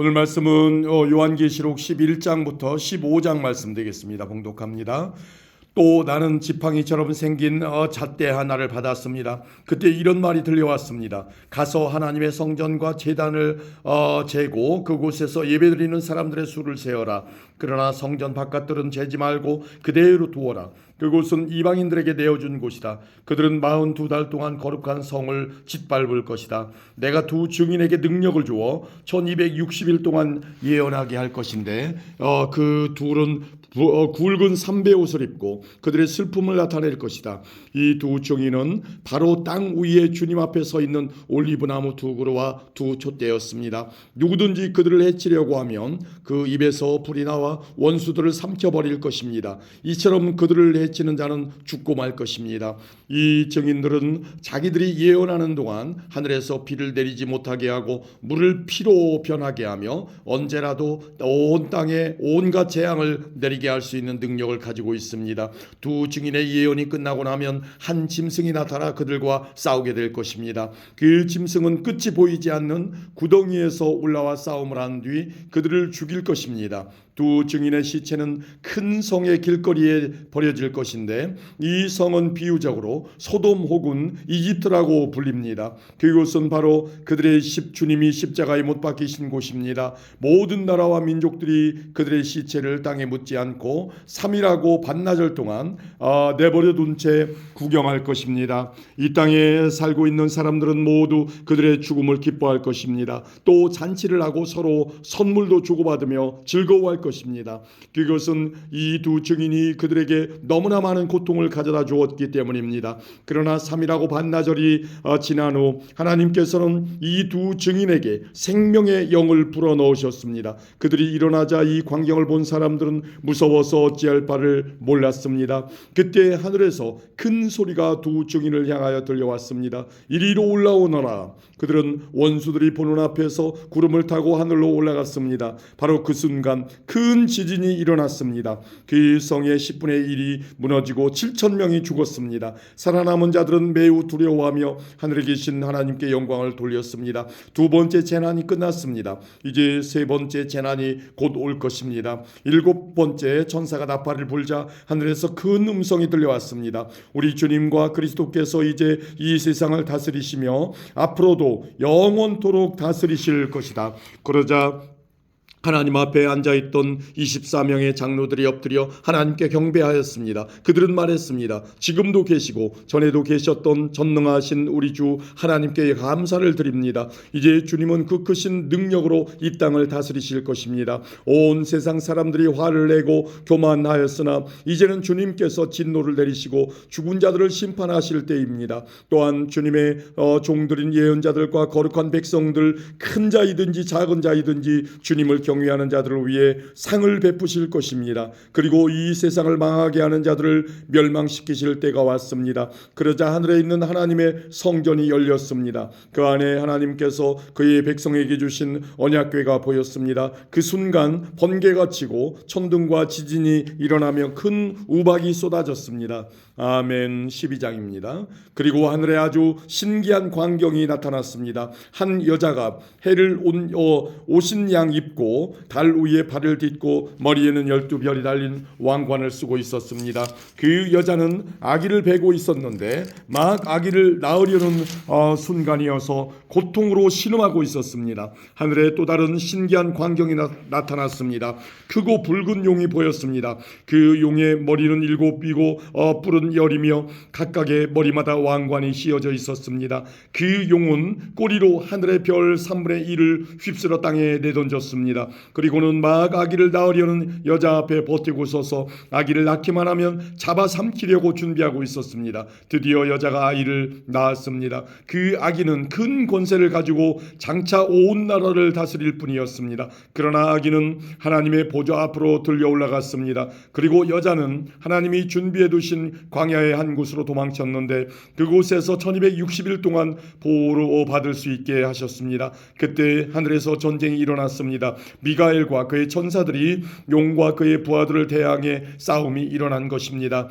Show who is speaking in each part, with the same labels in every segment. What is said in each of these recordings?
Speaker 1: 오늘 말씀은 요한계시록 11장부터 15장 말씀 되겠습니다. 봉독합니다. 또 나는 지팡이처럼 생긴 잣대 하나를 받았습니다. 그때 이런 말이 들려왔습니다. 가서 하나님의 성전과 제단을 재고 그곳에서 예배드리는 사람들의 수를 세어라. 그러나 성전 바깥들은 재지 말고 그대로 두어라. 그곳은 이방인들에게 내어준 곳이다. 그들은 42달 동안 거룩한 성을 짓밟을 것이다. 내가 두 증인에게 능력을 주어 1260일 동안 예언하게 할 것인데 그 둘은 굵은 삼배 옷을 입고 그들의 슬픔을 나타낼 것이다. 이 두 증인은 바로 땅 위에 주님 앞에 서 있는 올리브나무 두 그루와 두 촛대였습니다. 누구든지 그들을 해치려고 하면 그 입에서 불이 나와 원수들을 삼켜버릴 것입니다. 이처럼 그들을 해치는 자는 죽고 말 것입니다. 이 증인들은 자기들이 예언하는 동안 하늘에서 비를 내리지 못하게 하고 물을 피로 변하게 하며 언제라도 온 땅에 온갖 재앙을 내리게 할 수 있는 능력을 가지고 있습니다. 두 증인의 예언이 끝나고 나면 한 짐승이 나타나 그들과 싸우게 될 것입니다. 그 짐승은 끝이 보이지 않는 구덩이에서 올라와 싸움을 한 뒤 그들을 죽일 것입니다. 두 증인의 시체는 큰 성의 길거리에 버려질 것인데 이 성은 비유적으로 소돔 혹은 이집트라고 불립니다. 그곳은 바로 그들의 주님이 십자가에 못 박히신 곳입니다. 모든 나라와 민족들이 그들의 시체를 땅에 묻지 않고 3일하고 반나절 동안 내버려 둔 채 구경할 것입니다. 이 땅에 살고 있는 사람들은 모두 그들의 죽음을 기뻐할 것입니다. 또 잔치를 하고 서로 선물도 주고받으며 즐거워할 것입니다. 그것은 이 두 증인이 그들에게 너무나 많은 고통을 가져다 주었기 때문입니다. 그러나 3일하고 반나절이 지난 후 하나님께서는 이 두 증인에게 생명의 영을 불어넣으셨습니다. 그들이 일어나자 이 광경을 본 사람들은 무서워서 어찌할 바를 몰랐습니다. 그때 하늘에서 큰 소리가 두 증인을 향하여 들려왔습니다. 이리로 올라오너라. 그들은 원수들이 보는 앞에서 구름을 타고 하늘로 올라갔습니다. 바로 그 순간 큰 지진이 일어났습니다. 그 성의 10분의 1이 무너지고 7,000명이 죽었습니다. 살아남은 자들은 매우 두려워하며 하늘에 계신 하나님께 영광을 돌렸습니다. 두 번째 재난이 끝났습니다. 이제 세 번째 재난이 곧 올 것입니다. 일곱 번째 천사가 나팔을 불자 하늘에서 큰 음성이 들려왔습니다. 우리 주님과 그리스도께서 이제 이 세상을 다스리시며 앞으로도 영원토록 다스리실 것이다. 그러자 하나님 앞에 앉아있던 24명의 장로들이 엎드려 하나님께 경배하였습니다. 그들은 말했습니다. 지금도 계시고 전에도 계셨던 전능하신 우리 주 하나님께 감사를 드립니다. 이제 주님은 그 크신 능력으로 이 땅을 다스리실 것입니다. 온 세상 사람들이 화를 내고 교만하였으나 이제는 주님께서 진노를 내리시고 죽은 자들을 심판하실 때입니다. 또한 주님의 종들인 예언자들과 거룩한 백성들, 큰 자이든지 작은 자이든지 주님을 경외하는 자들을 위해 상을 베푸실 것입니다. 그리고 이 세상을 망하게 하는 자들을 멸망시키실 때가 왔습니다. 그러자 하늘에 있는 하나님의 성전이 열렸습니다. 그 안에 하나님께서 그의 백성에게 주신 언약궤가 보였습니다. 그 순간 번개가 치고 천둥과 지진이 일어나며 큰 우박이 쏟아졌습니다. 아멘. 12장입니다. 그리고 하늘에 아주 신기한 광경이 나타났습니다. 한 여자가 해를 오신 양 입고 달 위에 발을 딛고 머리에는 12별이 달린 왕관을 쓰고 있었습니다. 그 여자는 아기를 베고 있었는데 막 아기를 낳으려는 순간이어서 고통으로 신음하고 있었습니다. 하늘에 또 다른 신기한 광경이 나타났습니다. 크고 붉은 용이 보였습니다. 그 용의 머리는 7이고 뿔은 10이며 각각의 머리마다 왕관이 씌어져 있었습니다. 그 용은 꼬리로 하늘의 별 3분의 1을 휩쓸어 땅에 내던졌습니다. 그리고는 막 아기를 낳으려는 여자 앞에 버티고 서서 아기를 낳기만 하면 잡아삼키려고 준비하고 있었습니다. 드디어 여자가 아이를 낳았습니다. 그 아기는 큰 권세를 가지고 장차 온 나라를 다스릴 뿐이었습니다. 그러나 아기는 하나님의 보좌 앞으로 들려 올라갔습니다. 그리고 여자는 하나님이 준비해 두신 광야의 한 곳으로 도망쳤는데 그곳에서 1260일 동안 보호를 받을 수 있게 하셨습니다. 그때 하늘에서 전쟁이 일어났습니다. 미가엘과 그의 천사들이 용과 그의 부하들을 대항해 싸움이 일어난 것입니다.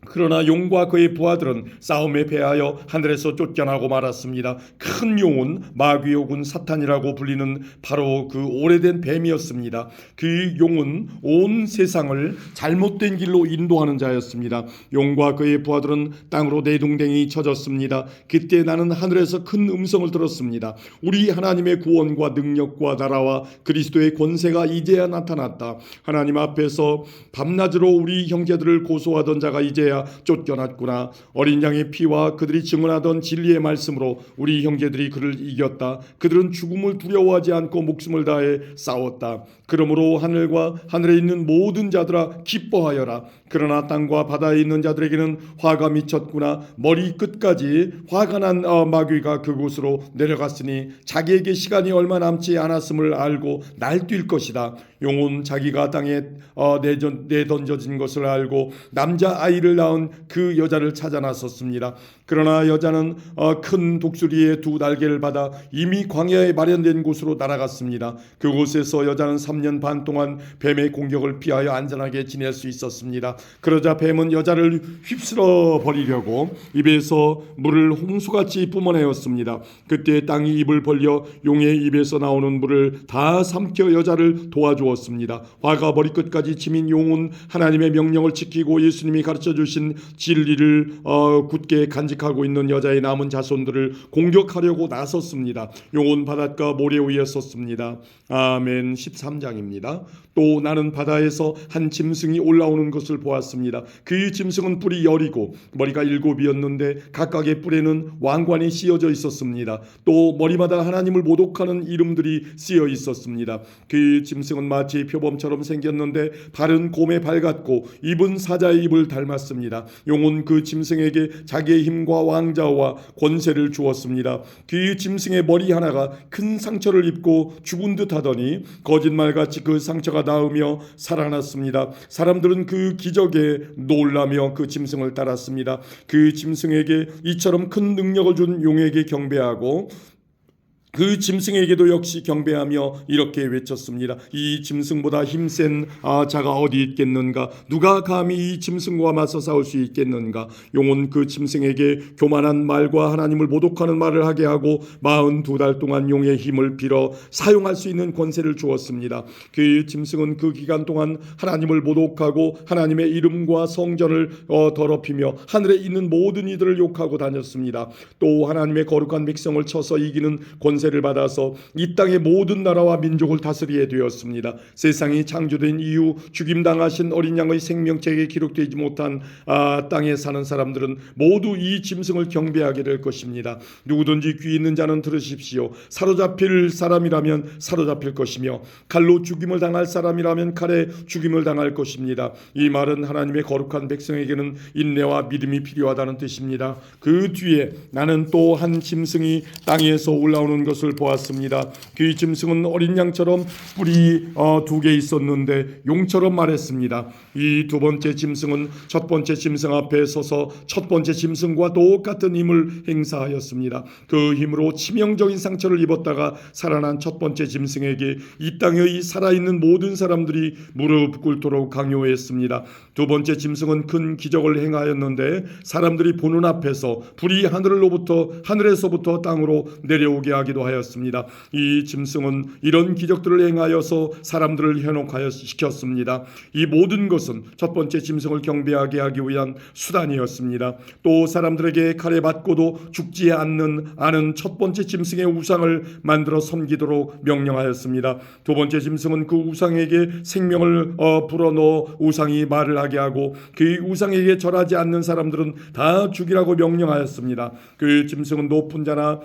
Speaker 1: 그러나 용과 그의 부하들은 싸움에 패하여 하늘에서 쫓겨나고 말았습니다. 큰 용은 마귀오군 사탄이라고 불리는 바로 그 오래된 뱀이었습니다. 그 용은 온 세상을 잘못된 길로 인도하는 자였습니다. 용과 그의 부하들은 땅으로 내동댕이 쳐졌습니다. 그때 나는 하늘에서 큰 음성을 들었습니다. 우리 하나님의 구원과 능력과 나라와 그리스도의 권세가 이제야 나타났다. 하나님 앞에서 밤낮으로 우리 형제들을 고소하던 자가 이제야 쫓겨났구나. 어린 양의 피와 그들이 증언하던 진리의 말씀으로 우리 형제들이 그를 이겼다. 그들은 죽음을 두려워하지 않고 목숨을 다해 싸웠다. 그러므로 하늘과 하늘에 있는 모든 자들아 기뻐하여라. 그러나 땅과 바다에 있는 자들에게는 화가 미쳤구나. 머리 끝까지 화가 난 마귀가 그곳으로 내려갔으니 자기에게 시간이 얼마 남지 않았음을 알고 날뛸 것이다. 용은 자기가 땅에 내던져진 것을 알고 남자아이를 낳은 그 여자를 찾아 나섰습니다. 그러나 여자는 큰 독수리의 두 날개를 받아 이미 광야에 마련된 곳으로 날아갔습니다. 그곳에서 여자는 3년 반 동안 뱀의 공격을 피하여 안전하게 지낼 수 있었습니다. 그러자 뱀은 여자를 휩쓸어 버리려고 입에서 물을 홍수같이 뿜어내었습니다. 그때 땅이 입을 벌려 용의 입에서 나오는 물을 다 삼켜 여자를 도와주었습니다. 화가 머리끝까지 치민 용은 하나님의 명령을 지키고 예수님이 가르쳐 주신 진리를 굳게 간직하고 있는 여자의 남은 자손들을 공격하려고 나섰습니다. 용은 바닷가 모래 위에 섰습니다. 아멘. 13장입니다. 또 나는 바다에서 한 짐승이 올라오는 것을 보았습니다. 그 짐승은 뿔이 10이고 머리가 7이었는데 각각의 뿔에는 왕관이 씌어져 있었습니다. 또 머리마다 하나님을 모독하는 이름들이 쓰여 있었습니다. 그 짐승은 마치 표범처럼 생겼는데 발은 곰의 발 같고 입은 사자의 입을 닮았습니다. 용은 그 짐승에게 자기의 힘과 왕자와 권세를 주었습니다. 그 짐승의 머리 하나가 큰 상처를 입고 죽은 듯 하더니 거짓말같이 그 상처가 나으며 살아났습니다. 사람들은 그 기적에 놀라며 그 짐승을 따랐습니다. 그 짐승에게 이처럼 큰 능력을 준 용에게 경배하고 그 짐승에게도 역시 경배하며 이렇게 외쳤습니다. 이 짐승보다 힘센 자가 어디 있겠는가? 누가 감히 이 짐승과 맞서 싸울 수 있겠는가? 용은 그 짐승에게 교만한 말과 하나님을 모독하는 말을 하게 하고 42달 동안 용의 힘을 빌어 사용할 수 있는 권세를 주었습니다. 그 짐승은 그 기간 동안 하나님을 모독하고 하나님의 이름과 성전을 더럽히며 하늘에 있는 모든 이들을 욕하고 다녔습니다. 또 하나님의 거룩한 백성을 쳐서 이기는 권세를 받아서 이 땅의 모든 나라와 민족을 다스리게 되었습니다. 세상이 창조된 이후 죽임당하신 어린 양의 생명책에 기록되지 못한 땅에 사는 사람들은 모두 이 짐승을 경배하게 될 것입니다. 누구든지 귀 있는 자는 들으십시오. 사로잡힐 사람이라면 사로잡힐 것이며 칼로 죽임을 당할 사람이라면 칼에 죽임을 당할 것입니다. 이 말은 하나님의 거룩한 백성에게는 인내와 믿음이 필요하다는 뜻입니다. 그 뒤에 나는 또 한 짐승이 땅에서 올라오는 것을 보았습니다. 그 짐승은 어린 양처럼 뿔이 2개 있었는데 용처럼 말했습니다. 이 두 번째 짐승은 첫 번째 짐승 앞에 서서 첫 번째 짐승과 똑같은 힘을 행사하였습니다. 그 힘으로 치명적인 상처를 입었다가 살아난 첫 번째 짐승에게 이 땅의 살아있는 모든 사람들이 무릎 꿇도록 강요했습니다. 두 번째 짐승은 큰 기적을 행하였는데 사람들이 보는 앞에서 불이 하늘에서부터 땅으로 내려오게 하기도 하였습니다. 이 짐승은 이런 기적들을 행하여서 사람들을 현혹하여 시켰습니다. 이 모든 것은 첫 번째 짐승을 경배하게 하기 위한 수단이었습니다. 또 사람들에게 칼에 맞고도 죽지 않은 첫 번째 짐승의 우상을 만들어 섬기도록 명령하였습니다. 두 번째 짐승은 그 우상에게 생명을 불어넣어 우상이 말을 하게 하고 그 우상에게 절하지 않는 사람들은 다 죽이라고 명령하였습니다. 그 짐승은 높은 자나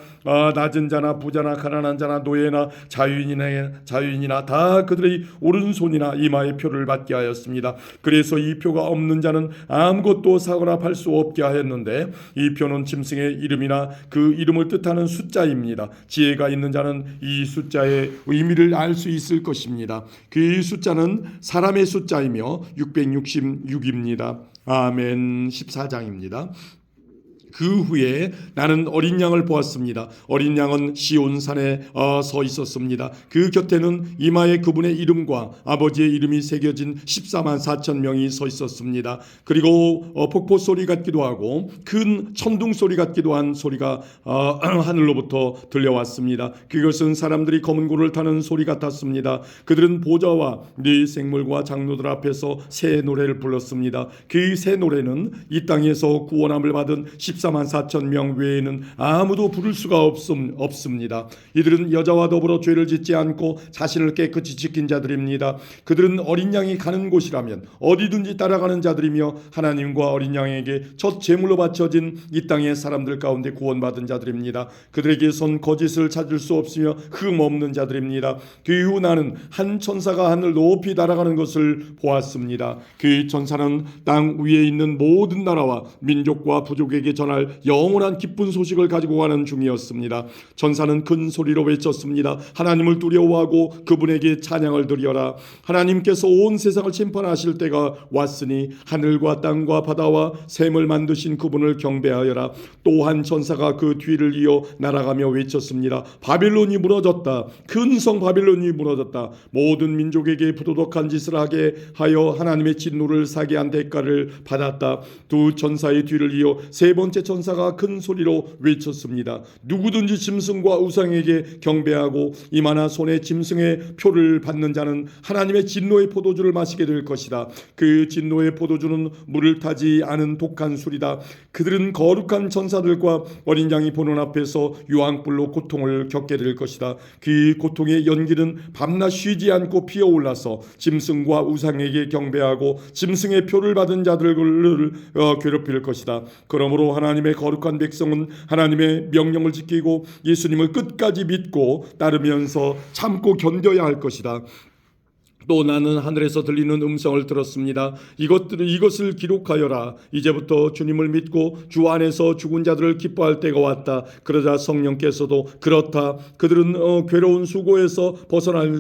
Speaker 1: 낮은 자나 부자나 가난한 자나 노예나 자유인이나 다 그들의 오른손이나 이마에 표를 받게 하였습니다. 그래서 이 표가 없는 자는 아무것도 사거나 팔 수 없게 하였는데 이 표는 짐승의 이름이나 그 이름을 뜻하는 숫자입니다. 지혜가 있는 자는 이 숫자의 의미를 알 수 있을 것입니다. 그 숫자는 사람의 숫자이며 666입니다. 아멘. 14장입니다. 그 후에 나는 어린 양을 보았습니다. 어린 양은 시온산에 서 있었습니다. 그 곁에는 이마에 그분의 이름과 아버지의 이름이 새겨진 14만 4천 명이 서 있었습니다. 그리고 폭포 소리 같기도 하고 큰 천둥 소리 같기도 한 소리가 하늘로부터 들려왔습니다. 그것은 사람들이 검은 고를 타는 소리 같았습니다. 그들은 보좌와 네 생물과 장로들 앞에서 새 노래를 불렀습니다. 그 새 노래는 이 땅에서 구원함을 받은 14만 4천 명 외에는 아무도 부를 수가 없습니다. 이들은 여자와 더불어 죄를 짓지 않고 자신을 깨끗이 지킨 자들입니다. 그들은 어린 양이 가는 곳이라면 어디든지 따라가는 자들이며 하나님과 어린 양에게 첫 제물로 바쳐진 이 땅의 사람들 가운데 구원받은 자들입니다. 그들에게선 거짓을 찾을 수 없으며 흠 없는 자들입니다. 그 이후 나는 한 천사가 하늘 높이 날아가는 것을 보았습니다. 그 천사는 땅 위에 있는 모든 나라와 민족과 부족에게 전할 영원한 기쁜 소식을 가지고 가는 중이었습니다. 천사는 큰 소리로 외쳤습니다. 하나님을 두려워하고 그분에게 찬양을 드려라. 하나님께서 온 세상을 심판하실 때가 왔으니 하늘과 땅과 바다와 샘을 만드신 그분을 경배하여라. 또 한 천사가 그 뒤를 이어 날아가며 외쳤습니다. 바빌론이 무너졌다. 큰 성 바빌론이 무너졌다. 모든 민족에게 부도덕한 짓을 하게 하여 하나님의 진노를 사게 한 대가를 받았다. 두 천사의 뒤를 이어 세 번째 천사가 큰 소리로 외쳤습니다. 누구든지 짐승과 우상에게 경배하고 이마나 손에 짐승의 표를 받는 자는 하나님의 진노의 포도주를 마시게 될 것이다. 그 진노의 포도주는 물을 타지 않은 독한 술이다. 그들은 거룩한 천사들과 어린 양이 보는 앞에서 유황불로 고통을 겪게 될 것이다. 그 고통의 연기는 밤낮 쉬지 않고 피어올라서 짐승과 우상에게 경배하고 짐승의 표를 받은 자들을 괴롭힐 것이다. 그러므로 하나님의 거룩한 백성은 하나님의 명령을 지키고 예수님을 끝까지 믿고 따르면서 참고 견뎌야 할 것이다. 또 나는 하늘에서 들리는 음성을 들었습니다. 이것을 기록하여라. 이제부터 주님을 믿고 주 안에서 죽은 자들을 기뻐할 때가 왔다. 그러자 성령께서도 그렇다. 그들은 괴로운 수고에서 벗어날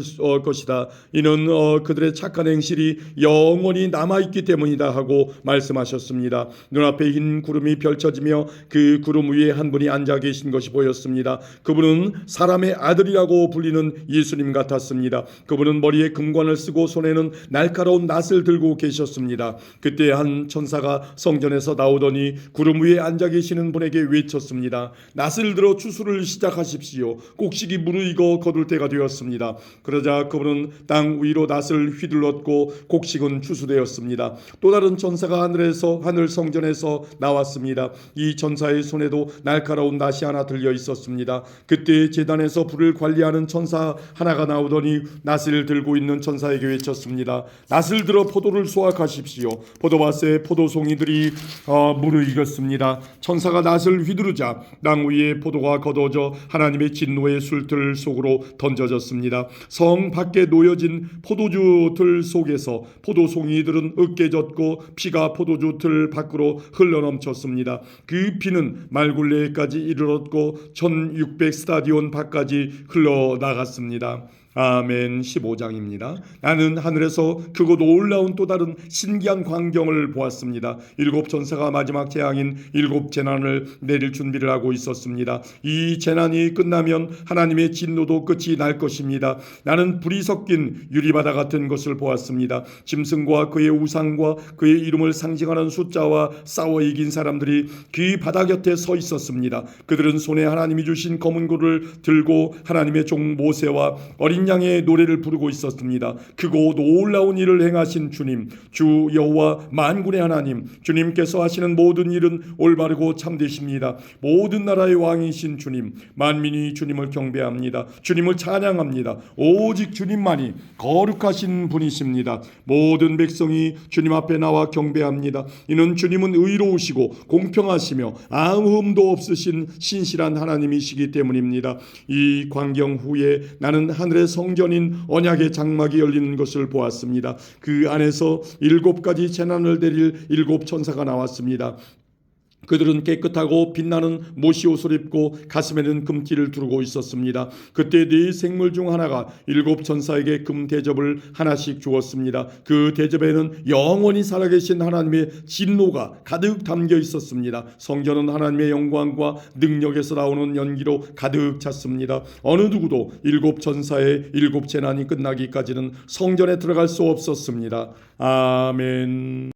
Speaker 1: 것이다. 이는 그들의 착한 행실이 영원히 남아있기 때문이다 하고 말씀하셨습니다. 눈앞에 흰 구름이 펼쳐지며 그 구름 위에 한 분이 앉아 계신 것이 보였습니다. 그분은 사람의 아들이라고 불리는 예수님 같았습니다. 그분은 머리에 금관을 쓰고 손에는 날카로운 낫을 들고 계셨습니다. 그때 한 천사가 성전에서 나오더니 구름 위에 앉아 계시는 분에게 외쳤습니다. 낫을 들어 추수를 시작하십시오. 곡식이 무르익어 거둘 때가 되었습니다. 그러자 그분은 땅 위로 낫을 휘둘렀고 곡식은 추수되었습니다. 또 다른 천사가 하늘 성전에서 나왔습니다. 이 천사의 손에도 날카로운 낫이 하나 들려 있었습니다. 그때 제단에서 불을 관리하는 천사 하나가 나오더니 낫을 들고 있는 천사에게 외쳤습니다. 낫을 들어 포도를 수확하십시오. 포도밭에 포도송이들이 무르익었습니다. 천사가 낫을 휘두르자 땅 위에 포도가 거둬져 하나님의 진노의 술틀 속으로 던져졌습니다. 성 밖에 놓여진 포도주 틀 속에서 포도송이들은 으깨졌고 피가 포도주 틀 밖으로 흘러넘쳤습니다. 그 피는 말굴레까지 이르렀고 1600 스타디온 밖까지 흘러나갔습니다. 아멘. 15장입니다. 나는 하늘에서 크고 놀라운 또 다른 신기한 광경을 보았습니다. 7 천사가 마지막 재앙인 7 재난을 내릴 준비를 하고 있었습니다. 이 재난이 끝나면 하나님의 진노도 끝이 날 것입니다. 나는 불이 섞인 유리바다 같은 것을 보았습니다. 짐승과 그의 우상과 그의 이름을 상징하는 숫자와 싸워 이긴 사람들이 그 바다 곁에 서 있었습니다. 그들은 손에 하나님이 주신 검은 고를 들고 하나님의 종 모세와 어린 양의 노래를 부르고 있었습니다. 크고 놀라운 일을 행하신 주님, 주 여호와 만군의 하나님, 주님께서 하시는 모든 일은 올바르고 참되십니다. 모든 나라의 왕이신 주님, 만민이 주님을 경배합니다. 주님을 찬양합니다. 오직 주님만이 거룩하신 분이십니다. 모든 백성이 주님 앞에 나와 경배합니다. 이는 주님은 의로우시고 공평하시며 아무 흠도 없으신 신실한 하나님이시기 때문입니다. 이 광경 후에 나는 하늘의 성전인 언약의 장막이 열리는 것을 보았습니다. 그 안에서 7가지 재난을 내릴 7 천사가 나왔습니다. 그들은 깨끗하고 빛나는 모시 옷을 입고 가슴에는 금띠를 두르고 있었습니다. 그때 네 생물 중 하나가 7천사에게 금 대접을 하나씩 주었습니다. 그 대접에는 영원히 살아계신 하나님의 진노가 가득 담겨 있었습니다. 성전은 하나님의 영광과 능력에서 나오는 연기로 가득 찼습니다. 어느 누구도 7천사의 7재난이 끝나기까지는 성전에 들어갈 수 없었습니다. 아멘.